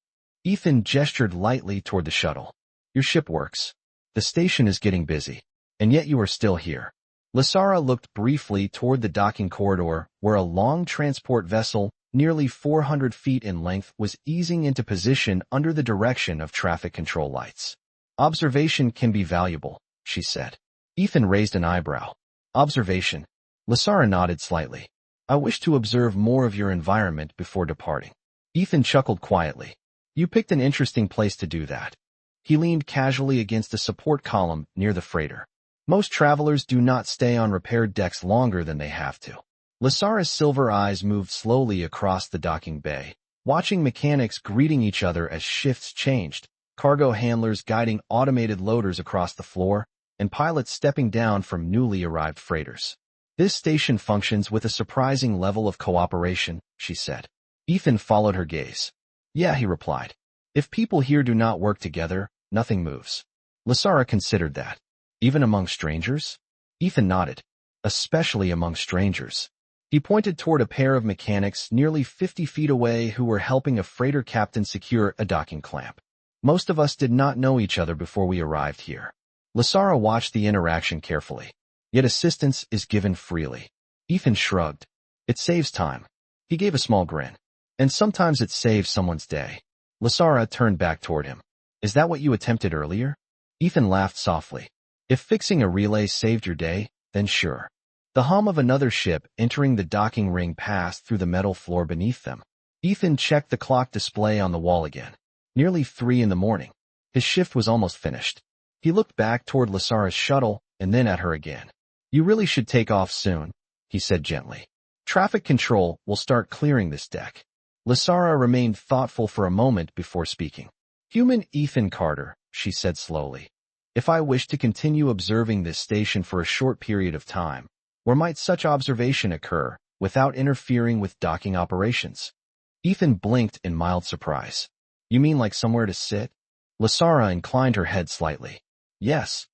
Ethan gestured lightly toward the shuttle. Your ship works. The station is getting busy. And yet you are still here. Lasara looked briefly toward the docking corridor where a long transport vessel, nearly 400 feet in length, was easing into position under the direction of traffic control lights. Observation can be valuable, she said. Ethan raised an eyebrow. Observation. Lasara nodded slightly. I wish to observe more of your environment before departing. Ethan chuckled quietly. You picked an interesting place to do that. He leaned casually against a support column near the freighter. Most travelers do not stay on repaired decks longer than they have to. Lasara's silver eyes moved slowly across the docking bay, watching mechanics greeting each other as shifts changed, cargo handlers guiding automated loaders across the floor, and pilots stepping down from newly arrived freighters. This station functions with a surprising level of cooperation, she said. Ethan followed her gaze. Yeah, he replied. If people here do not work together, nothing moves. Lasara considered that. Even among strangers? Ethan nodded. Especially among strangers. He pointed toward a pair of mechanics nearly 50 feet away who were helping a freighter captain secure a docking clamp. Most of us did not know each other before we arrived here. Lasara watched the interaction carefully. Yet assistance is given freely. Ethan shrugged. It saves time. He gave a small grin. And sometimes it saves someone's day. Lasara turned back toward him. Is that what you attempted earlier? Ethan laughed softly. If fixing a relay saved your day, then sure. The hum of another ship entering the docking ring passed through the metal floor beneath them. Ethan checked the clock display on the wall again. Nearly 3 in the morning. His shift was almost finished. He looked back toward Lasara's shuttle and then at her again. You really should take off soon, he said gently. Traffic control will start clearing this deck. Lysara remained thoughtful for a moment before speaking. Human Ethan Carter, she said slowly. If I wish to continue observing this station for a short period of time, where might such observation occur without interfering with docking operations? Ethan blinked in mild surprise. You mean like somewhere to sit? Lysara inclined her head slightly. Yes.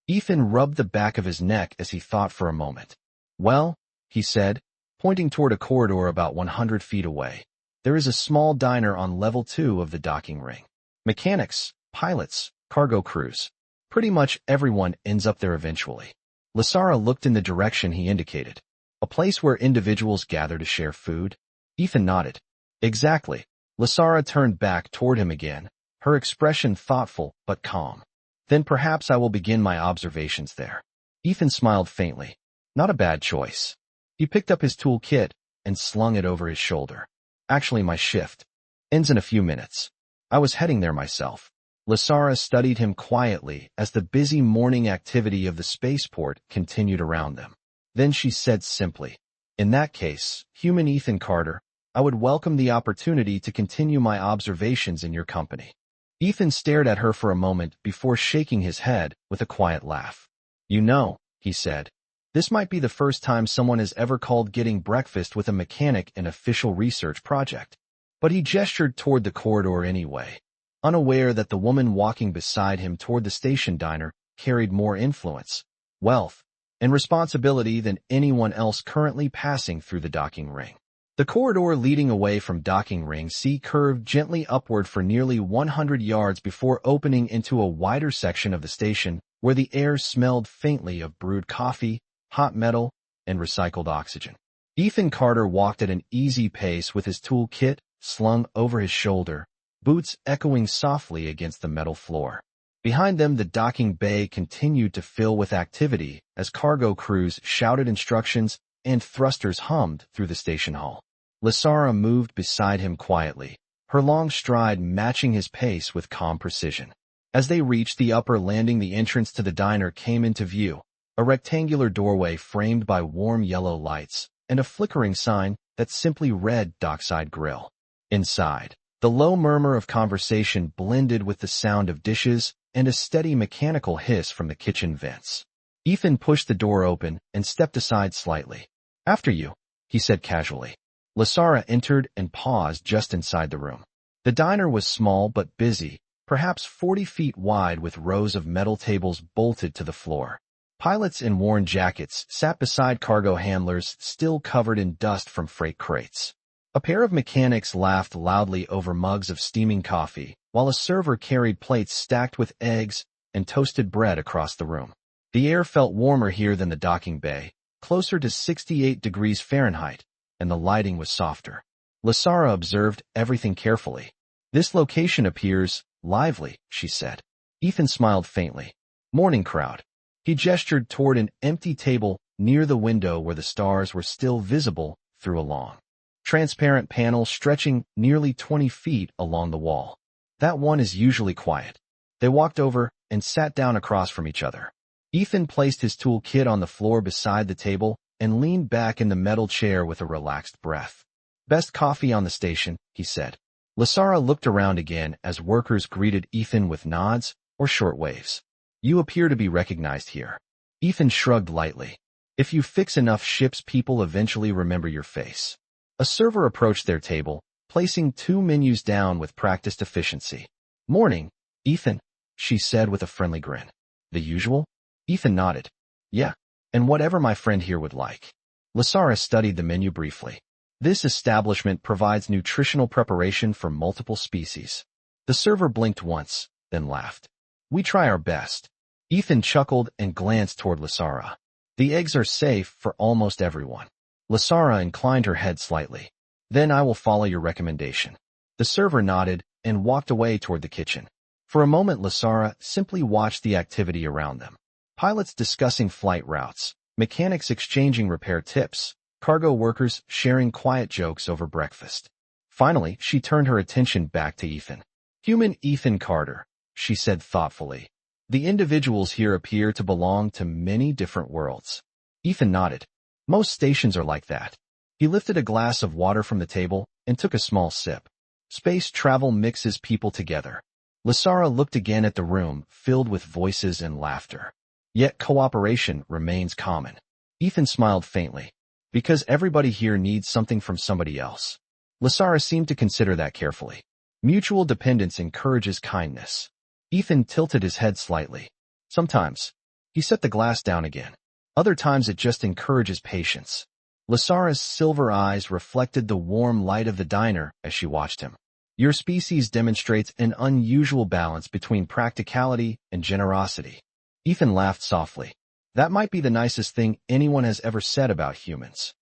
Ethan rubbed the back of his neck as he thought for a moment. Well, he said, pointing toward a corridor about 100 feet away. There is a small diner on level 2 of the docking ring. Mechanics, pilots, cargo crews. Pretty much everyone ends up there eventually. Lysara looked in the direction he indicated. A place where individuals gather to share food? Ethan nodded. Exactly. Lysara turned back toward him again, her expression thoughtful but calm. Then perhaps I will begin my observations there. Ethan smiled faintly. Not a bad choice. He picked up his tool kit and slung it over his shoulder. Actually, my shift ends in a few minutes. I was heading there myself. Lysara studied him quietly as the busy morning activity of the spaceport continued around them. Then she said simply, in that case, human Ethan Carter, I would welcome the opportunity to continue my observations in your company. Ethan stared at her for a moment before shaking his head with a quiet laugh. You know, he said, this might be the first time someone has ever called getting breakfast with a mechanic an official research project. But he gestured toward the corridor anyway, unaware that the woman walking beside him toward the station diner carried more influence, wealth, and responsibility than anyone else currently passing through the docking ring. The corridor leading away from docking ring C curved gently upward for nearly 100 yards before opening into a wider section of the station where the air smelled faintly of brewed coffee, hot metal, and recycled oxygen. Ethan Carter walked at an easy pace with his tool kit slung over his shoulder, boots echoing softly against the metal floor. Behind them, the docking bay continued to fill with activity as cargo crews shouted instructions and thrusters hummed through the station hall. Lysara moved beside him quietly, her long stride matching his pace with calm precision. As they reached the upper landing, the entrance to the diner came into view, a rectangular doorway framed by warm yellow lights, and a flickering sign that simply read Dockside Grill. Inside, the low murmur of conversation blended with the sound of dishes and a steady mechanical hiss from the kitchen vents. Ethan pushed the door open and stepped aside slightly. After you, he said casually. Lysara entered and paused just inside the room. The diner was small but busy, perhaps 40 feet wide with rows of metal tables bolted to the floor. Pilots in worn jackets sat beside cargo handlers still covered in dust from freight crates. A pair of mechanics laughed loudly over mugs of steaming coffee, while a server carried plates stacked with eggs and toasted bread across the room. The air felt warmer here than the docking bay, closer to 68 degrees Fahrenheit, and the lighting was softer. Lysara observed everything carefully. This location appears lively, she said. Ethan smiled faintly. Morning crowd. He gestured toward an empty table near the window where the stars were still visible through a long, transparent panel stretching nearly 20 feet along the wall. That one is usually quiet. They walked over and sat down across from each other. Ethan placed his tool kit on the floor beside the table and leaned back in the metal chair with a relaxed breath. Best coffee on the station, he said. Lysara looked around again as workers greeted Ethan with nods or short waves. You appear to be recognized here. Ethan shrugged lightly. If you fix enough ships, people eventually remember your face. A server approached their table, placing 2 menus down with practiced efficiency. Morning, Ethan, she said with a friendly grin. The usual? Ethan nodded. Yeah, and whatever my friend here would like. Lysara studied the menu briefly. This establishment provides nutritional preparation for multiple species. The server blinked once, then laughed. We try our best. Ethan chuckled and glanced toward Lysara. The eggs are safe for almost everyone. Lysara inclined her head slightly. Then I will follow your recommendation. The server nodded and walked away toward the kitchen. For a moment, Lysara simply watched the activity around them. Pilots discussing flight routes, mechanics exchanging repair tips, cargo workers sharing quiet jokes over breakfast. Finally, she turned her attention back to Ethan. Human Ethan Carter, she said thoughtfully. The individuals here appear to belong to many different worlds. Ethan nodded. Most stations are like that. He lifted a glass of water from the table and took a small sip. Space travel mixes people together. Lasara looked again at the room, filled with voices and laughter. Yet cooperation remains common. Ethan smiled faintly. Because everybody here needs something from somebody else. Lasara seemed to consider that carefully. Mutual dependence encourages kindness. Ethan tilted his head slightly. Sometimes. He set the glass down again. Other times it just encourages patience. Lasara's silver eyes reflected the warm light of the diner as she watched him. Your species demonstrates an unusual balance between practicality and generosity. Ethan laughed softly. That might be the nicest thing anyone has ever said about humans.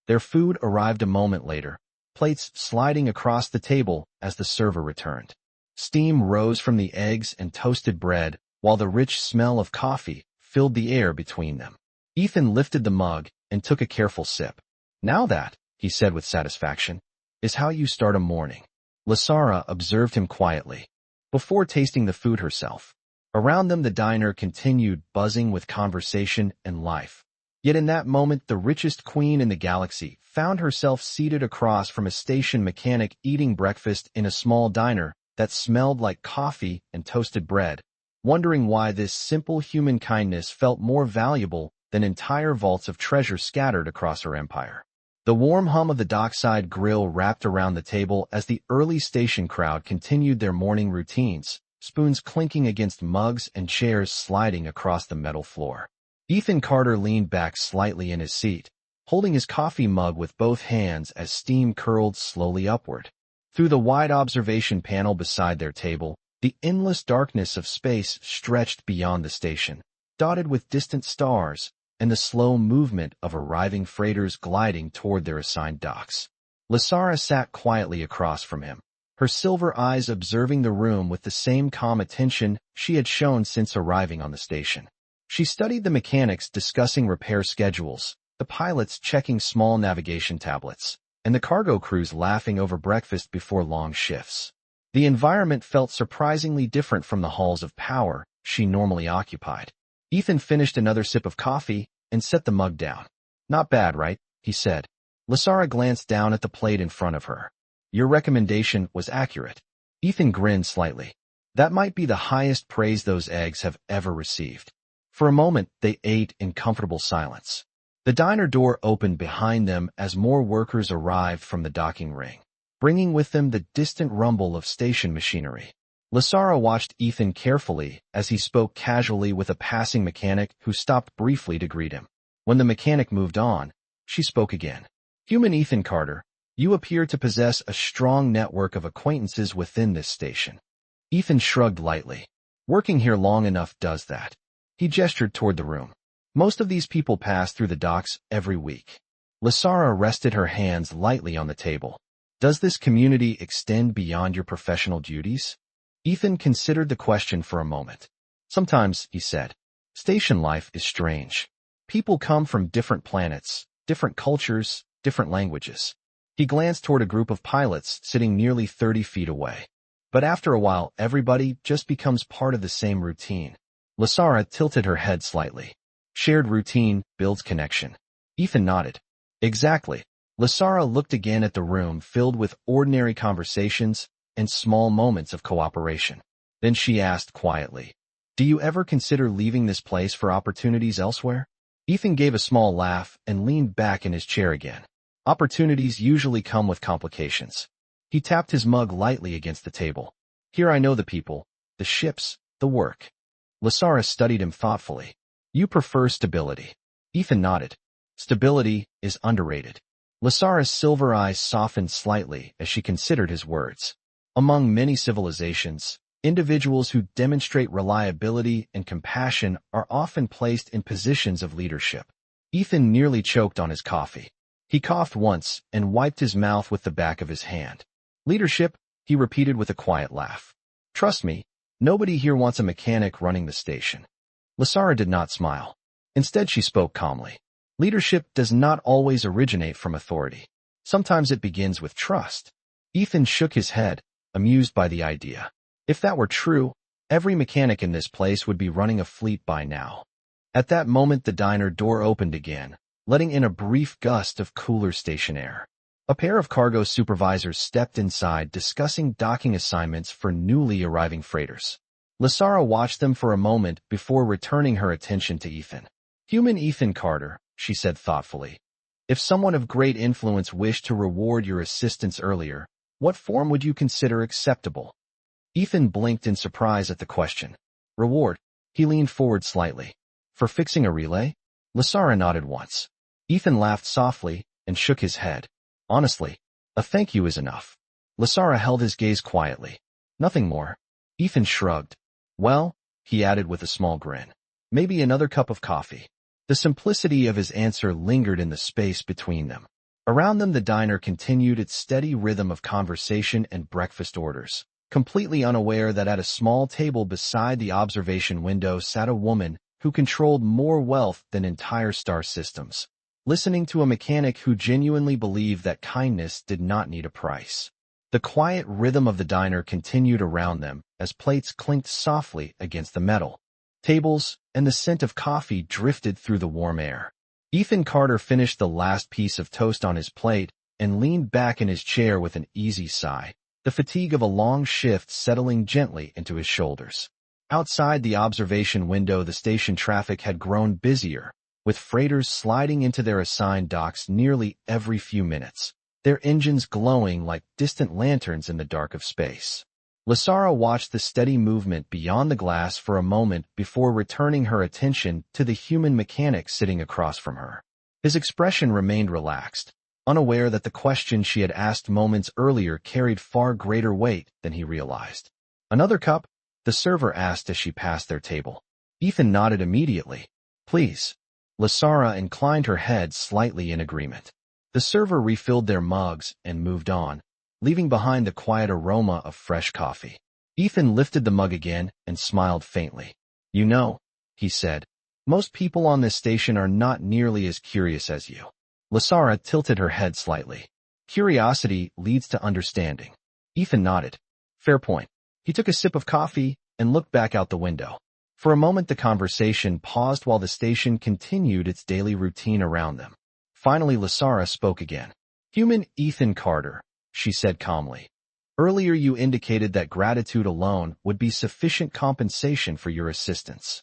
Their food arrived a moment later, plates sliding across the table as the server returned. Steam rose from the eggs and toasted bread, while the rich smell of coffee filled the air between them. Ethan lifted the mug and took a careful sip. Now that, he said with satisfaction, is how you start a morning. Lasara observed him quietly, before tasting the food herself. Around them the diner continued buzzing with conversation and life. Yet in that moment the richest queen in the galaxy found herself seated across from a station mechanic eating breakfast in a small diner that smelled like coffee and toasted bread, wondering why this simple human kindness felt more valuable than entire vaults of treasure scattered across her empire. The warm hum of the dockside grill wrapped around the table as the early station crowd continued their morning routines, spoons clinking against mugs and chairs sliding across the metal floor. Ethan Carter leaned back slightly in his seat, holding his coffee mug with both hands as steam curled slowly upward. Through the wide observation panel beside their table, the endless darkness of space stretched beyond the station, dotted with distant stars and the slow movement of arriving freighters gliding toward their assigned docks. Lasara sat quietly across from him, her silver eyes observing the room with the same calm attention she had shown since arriving on the station. She studied the mechanics discussing repair schedules, the pilots checking small navigation tablets, and the cargo crews laughing over breakfast before long shifts. The environment felt surprisingly different from the halls of power she normally occupied. Ethan finished another sip of coffee and set the mug down. Not bad, right? He said. Lasara glanced down at the plate in front of her. Your recommendation was accurate. Ethan grinned slightly. That might be the highest praise those eggs have ever received. For a moment, they ate in comfortable silence. The diner door opened behind them as more workers arrived from the docking ring, bringing with them the distant rumble of station machinery. Lasara watched Ethan carefully as he spoke casually with a passing mechanic who stopped briefly to greet him. When the mechanic moved on, she spoke again. Human Ethan Carter, you appear to possess a strong network of acquaintances within this station. Ethan shrugged lightly. Working here long enough does that. He gestured toward the room. Most of these people pass through the docks every week. Lasara rested her hands lightly on the table. Does this community extend beyond your professional duties? Ethan considered the question for a moment. Sometimes, he said. Station life is strange. People come from different planets, different cultures, different languages. He glanced toward a group of pilots sitting nearly 30 feet away. But after a while, everybody just becomes part of the same routine. Lasara tilted her head slightly. Shared routine builds connection. Ethan nodded. Exactly. Lasara looked again at the room filled with ordinary conversations and small moments of cooperation. Then she asked quietly, do you ever consider leaving this place for opportunities elsewhere? Ethan gave a small laugh and leaned back in his chair again. Opportunities usually come with complications. He tapped his mug lightly against the table. Here I know the people, the ships, the work. Lasara studied him thoughtfully. You prefer stability. Ethan nodded. Stability is underrated. Lasara's silver eyes softened slightly as she considered his words. Among many civilizations, individuals who demonstrate reliability and compassion are often placed in positions of leadership. Ethan nearly choked on his coffee. He coughed once and wiped his mouth with the back of his hand. Leadership, he repeated with a quiet laugh. Trust me, nobody here wants a mechanic running the station. Lasara did not smile. Instead, she spoke calmly. Leadership does not always originate from authority. Sometimes it begins with trust. Ethan shook his head, amused by the idea. If that were true, every mechanic in this place would be running a fleet by now. At that moment the diner door opened again, letting in a brief gust of cooler station air. A pair of cargo supervisors stepped inside, discussing docking assignments for newly arriving freighters. Lasara watched them for a moment before returning her attention to Ethan. "Human Ethan Carter," she said thoughtfully. "If someone of great influence wished to reward your assistance earlier, what form would you consider acceptable?" Ethan blinked in surprise at the question. "Reward?" He leaned forward slightly. "For fixing a relay?" Lasara nodded once. Ethan laughed softly and shook his head. "Honestly, a thank you is enough." Lasara held his gaze quietly. "Nothing more." Ethan shrugged. "Well," he added with a small grin, "maybe another cup of coffee." The simplicity of his answer lingered in the space between them. Around them the diner continued its steady rhythm of conversation and breakfast orders, completely unaware that at a small table beside the observation window sat a woman who controlled more wealth than entire star systems, listening to a mechanic who genuinely believed that kindness did not need a price. The quiet rhythm of the diner continued around them as plates clinked softly against the metal tables, and the scent of coffee drifted through the warm air. Ethan Carter finished the last piece of toast on his plate and leaned back in his chair with an easy sigh, the fatigue of a long shift settling gently into his shoulders. Outside the observation window, the station traffic had grown busier, with freighters sliding into their assigned docks nearly every few minutes, their engines glowing like distant lanterns in the dark of space. Lasara watched the steady movement beyond the glass for a moment before returning her attention to the human mechanic sitting across from her. His expression remained relaxed, unaware that the question she had asked moments earlier carried far greater weight than he realized. "Another cup?" the server asked as she passed their table. Ethan nodded immediately. "Please." Lasara inclined her head slightly in agreement. The server refilled their mugs and moved on, leaving behind the quiet aroma of fresh coffee. Ethan lifted the mug again and smiled faintly. "You know," he said, "most people on this station are not nearly as curious as you." Lasara tilted her head slightly. "Curiosity leads to understanding." Ethan nodded. "Fair point." He took a sip of coffee and looked back out the window. For a moment the conversation paused while the station continued its daily routine around them. Finally Lasara spoke again. "Human Ethan Carter," she said calmly. "Earlier you indicated that gratitude alone would be sufficient compensation for your assistance."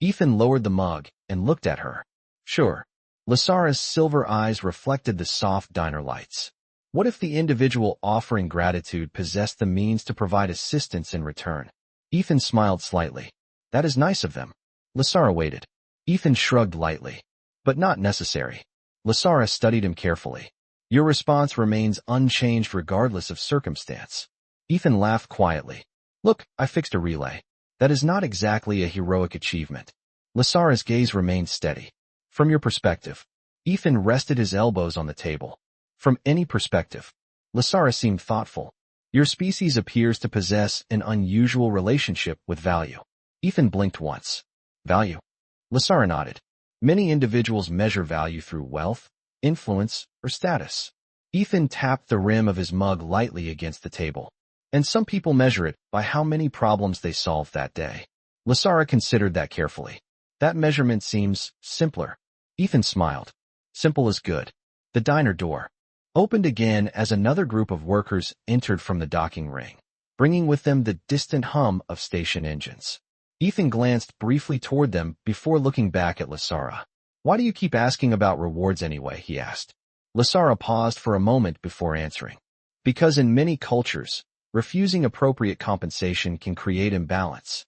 Ethan lowered the mug and looked at her. "Sure." Lasara's silver eyes reflected the soft diner lights. "What if the individual offering gratitude possessed the means to provide assistance in return?" Ethan smiled slightly. "That is nice of them." Lasara waited. Ethan shrugged lightly. "But not necessary." Lasara studied him carefully. "Your response remains unchanged regardless of circumstance." Ethan laughed quietly. "Look, I fixed a relay. That is not exactly a heroic achievement." Lasara's gaze remained steady. "From your perspective." Ethan rested his elbows on the table. "From any perspective." Lasara seemed thoughtful. "Your species appears to possess an unusual relationship with value." Ethan blinked once. "Value?" Lasara nodded. "Many individuals measure value through wealth, influence, or status." Ethan tapped the rim of his mug lightly against the table. "And some people measure it by how many problems they solved that day." Lasara considered that carefully. "That measurement seems simpler." Ethan smiled. "Simple is good." The diner door opened again as another group of workers entered from the docking ring, bringing with them the distant hum of station engines. Ethan glanced briefly toward them before looking back at Lasara. "Why do you keep asking about rewards anyway?" he asked. Lasara paused for a moment before answering. "Because in many cultures, refusing appropriate compensation can create imbalance."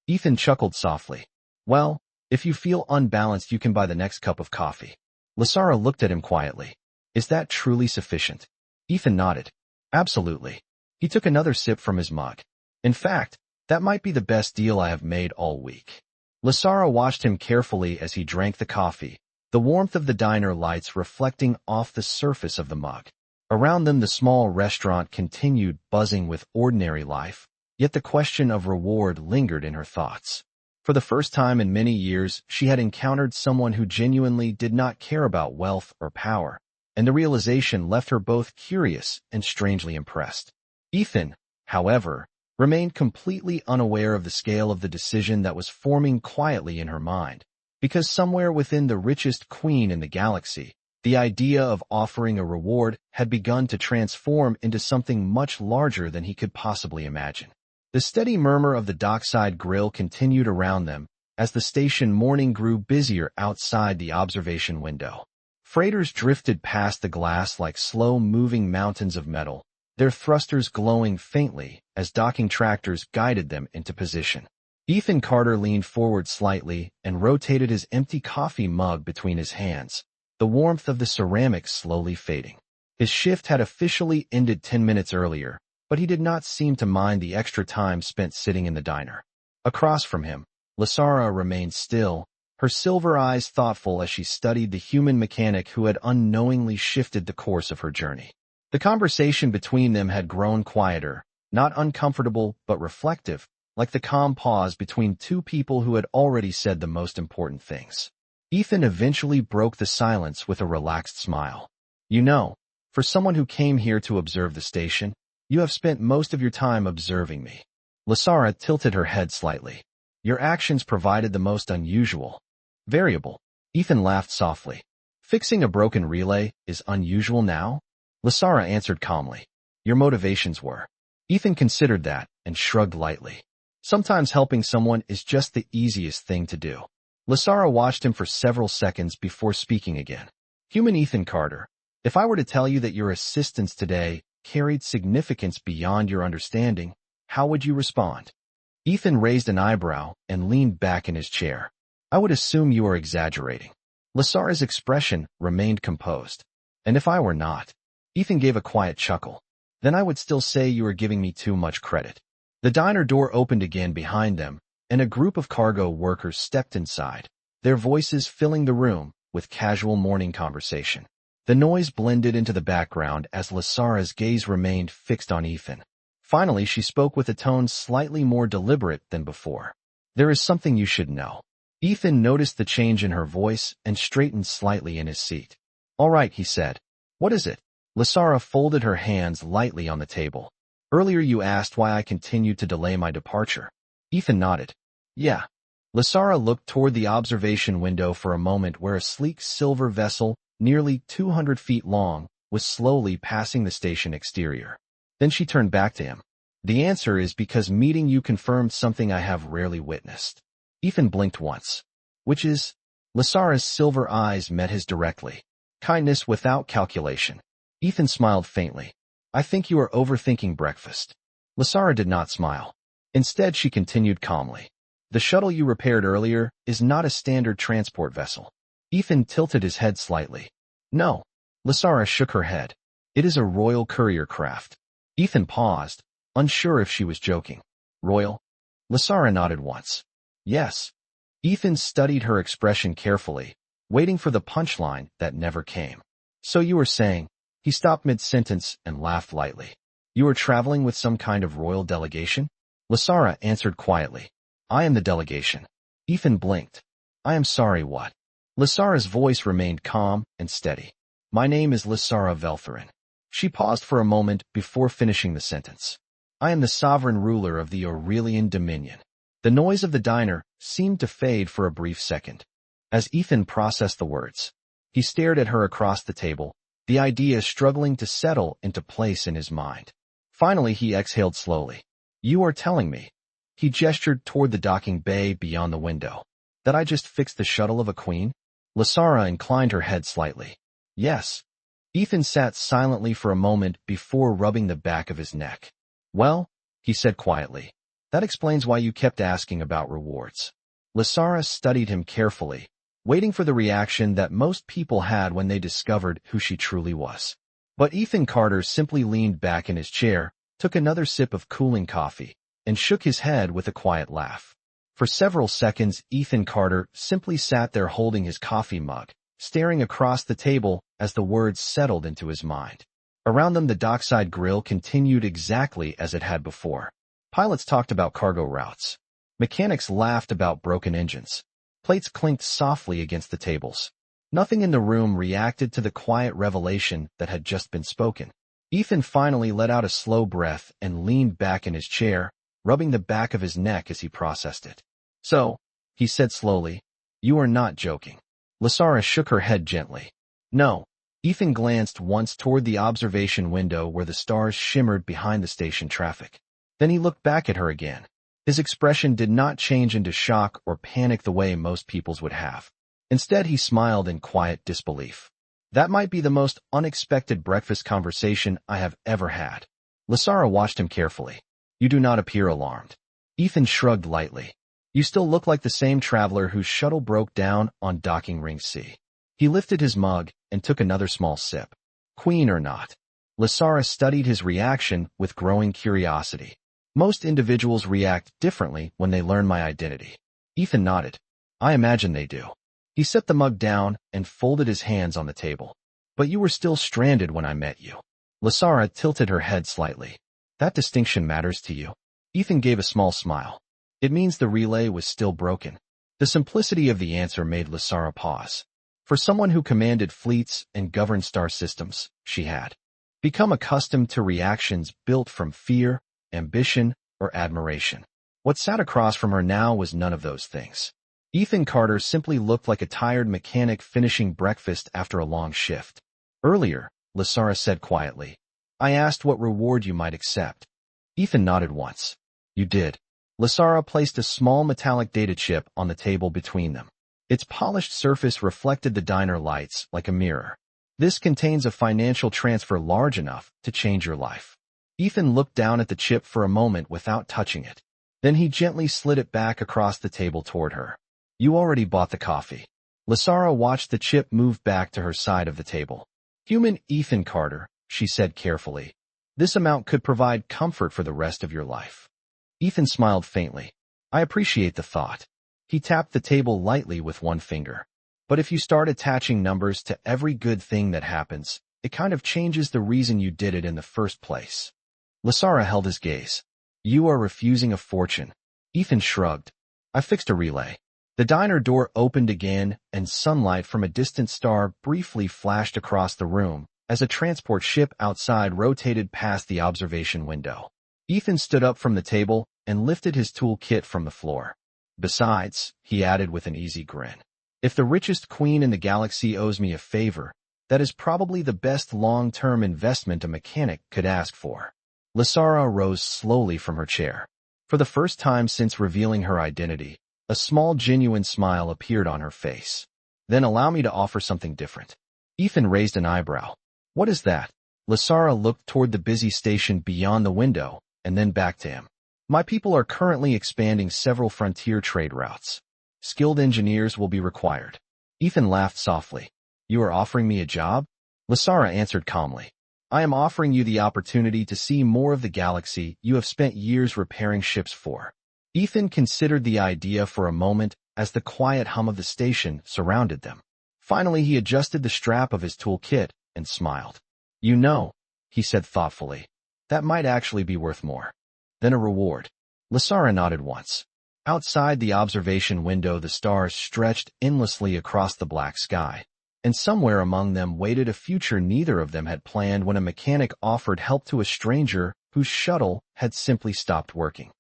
Ethan chuckled softly. "Well, if you feel unbalanced you can buy the next cup of coffee." Lasara looked at him quietly. "Is that truly sufficient?" Ethan nodded. "Absolutely." He took another sip from his mug. "In fact, that might be the best deal I have made all week." Lasara watched him carefully as he drank the coffee, the warmth of the diner lights reflecting off the surface of the mug. Around them the small restaurant continued buzzing with ordinary life, yet the question of reward lingered in her thoughts. For the first time in many years, she had encountered someone who genuinely did not care about wealth or power, and the realization left her both curious and strangely impressed. Ethan, however, remained completely unaware of the scale of the decision that was forming quietly in her mind. Because somewhere within the richest queen in the galaxy, the idea of offering a reward had begun to transform into something much larger than he could possibly imagine. The steady murmur of the dockside grill continued around them as the station morning grew busier outside the observation window. Freighters drifted past the glass like slow-moving mountains of metal, their thrusters glowing faintly as docking tractors guided them into position. Ethan Carter leaned forward slightly and rotated his empty coffee mug between his hands, the warmth of the ceramic slowly fading. His shift had officially ended 10 minutes earlier, but he did not seem to mind the extra time spent sitting in the diner. Across from him, Lasara remained still, her silver eyes thoughtful as she studied the human mechanic who had unknowingly shifted the course of her journey. The conversation between them had grown quieter, not uncomfortable but reflective, like the calm pause between two people who had already said the most important things. Ethan eventually broke the silence with a relaxed smile. You know, for someone who came here to observe the station, you have spent most of your time observing me. Lasara tilted her head slightly. Your actions provided the most unusual variable. Ethan laughed softly. Fixing a broken relay is unusual now? Lasara answered calmly. Your motivations were. Ethan considered that and shrugged lightly. Sometimes helping someone is just the easiest thing to do. Lasara watched him for several seconds before speaking again. Human Ethan Carter, if I were to tell you that your assistance today carried significance beyond your understanding, how would you respond? Ethan raised an eyebrow and leaned back in his chair. I would assume you are exaggerating. Lasara's expression remained composed. And if I were not? Ethan gave a quiet chuckle. Then I would still say you are giving me too much credit. The diner door opened again behind them, and a group of cargo workers stepped inside, their voices filling the room with casual morning conversation. The noise blended into the background as Lasara's gaze remained fixed on Ethan. Finally, she spoke with a tone slightly more deliberate than before. There is something you should know. Ethan noticed the change in her voice and straightened slightly in his seat. All right, he said. What is it? Lasara folded her hands lightly on the table. Earlier you asked why I continued to delay my departure. Ethan nodded. Yeah. Lasara looked toward the observation window for a moment where a sleek silver vessel, nearly 200 feet long, was slowly passing the station exterior. Then she turned back to him. The answer is because meeting you confirmed something I have rarely witnessed. Ethan blinked once. Which is? Lasara's silver eyes met his directly. Kindness without calculation. Ethan smiled faintly. I think you are overthinking breakfast. Lasara did not smile. Instead, she continued calmly. The shuttle you repaired earlier is not a standard transport vessel. Ethan tilted his head slightly. No. Lasara shook her head. It is a royal courier craft. Ethan paused, unsure if she was joking. Royal? Lasara nodded once. Yes. Ethan studied her expression carefully, waiting for the punchline that never came. So you were saying, he stopped mid-sentence and laughed lightly. You are traveling with some kind of royal delegation? Lasara answered quietly. I am the delegation. Ethan blinked. I am sorry, what? Lasara's voice remained calm and steady. My name is Lasara Veltherin. She paused for a moment before finishing the sentence. I am the sovereign ruler of the Aurelian Dominion. The noise of the diner seemed to fade for a brief second. As Ethan processed the words, he stared at her across the table, the idea struggling to settle into place in his mind. Finally, he exhaled slowly. You are telling me. He gestured toward the docking bay beyond the window. That I just fixed the shuttle of a queen? Lasara inclined her head slightly. Yes. Ethan sat silently for a moment before rubbing the back of his neck. Well, he said quietly, that explains why you kept asking about rewards. Lasara studied him carefully, waiting for the reaction that most people had when they discovered who she truly was. But Ethan Carter simply leaned back in his chair, took another sip of cooling coffee, and shook his head with a quiet laugh. For several seconds, Ethan Carter simply sat there holding his coffee mug, staring across the table as the words settled into his mind. Around them, the dockside grill continued exactly as it had before. Pilots talked about cargo routes. Mechanics laughed about broken engines. Plates clinked softly against the tables. Nothing in the room reacted to the quiet revelation that had just been spoken. Ethan finally let out a slow breath and leaned back in his chair, rubbing the back of his neck as he processed it. So, he said slowly, You are not joking. Lasara shook her head gently. No. Ethan glanced once toward the observation window where the stars shimmered behind the station traffic. Then he looked back at her again. His expression did not change into shock or panic the way most people's would have. Instead, he smiled in quiet disbelief. That might be the most unexpected breakfast conversation I have ever had. Lasara watched him carefully. You do not appear alarmed. Ethan shrugged lightly. You still look like the same traveler whose shuttle broke down on docking ring C. He lifted his mug and took another small sip. Queen or not? Lasara studied his reaction with growing curiosity. Most individuals react differently when they learn my identity. Ethan nodded. I imagine they do. He set the mug down and folded his hands on the table. But you were still stranded when I met you. Lasara tilted her head slightly. That distinction matters to you. Ethan gave a small smile. It means the relay was still broken. The simplicity of the answer made Lasara pause. For someone who commanded fleets and governed star systems, she had become accustomed to reactions built from fear, ambition, or admiration. What sat across from her now was none of those things. Ethan Carter simply looked like a tired mechanic finishing breakfast after a long shift. Earlier, Lasara said quietly, I asked what reward you might accept. Ethan nodded once. You did. Lasara placed a small metallic data chip on the table between them. Its polished surface reflected the diner lights like a mirror. This contains a financial transfer large enough to change your life. Ethan looked down at the chip for a moment without touching it. Then he gently slid it back across the table toward her. You already bought the coffee. Lasara watched the chip move back to her side of the table. Human Ethan Carter, she said carefully. This amount could provide comfort for the rest of your life. Ethan smiled faintly. I appreciate the thought. He tapped the table lightly with one finger. But if you start attaching numbers to every good thing that happens, it kind of changes the reason you did it in the first place. Lasara held his gaze. You are refusing a fortune. Ethan shrugged. I fixed a relay. The diner door opened again, and sunlight from a distant star briefly flashed across the room as a transport ship outside rotated past the observation window. Ethan stood up from the table and lifted his tool kit from the floor. Besides, he added with an easy grin, if the richest queen in the galaxy owes me a favor, that is probably the best long-term investment a mechanic could ask for. Lasara rose slowly from her chair. For the first time since revealing her identity, a small genuine smile appeared on her face. Then allow me to offer something different. Ethan raised an eyebrow. What is that? Lasara looked toward the busy station beyond the window, and then back to him. My people are currently expanding several frontier trade routes. Skilled engineers will be required. Ethan laughed softly. You are offering me a job? Lasara answered calmly. I am offering you the opportunity to see more of the galaxy you have spent years repairing ships for. Ethan considered the idea for a moment as the quiet hum of the station surrounded them. Finally, he adjusted the strap of his toolkit and smiled. You know, he said thoughtfully, that might actually be worth more than a reward. Lasara nodded once. Outside the observation window, the stars stretched endlessly across the black sky, and somewhere among them waited a future neither of them had planned when a mechanic offered help to a stranger whose shuttle had simply stopped working.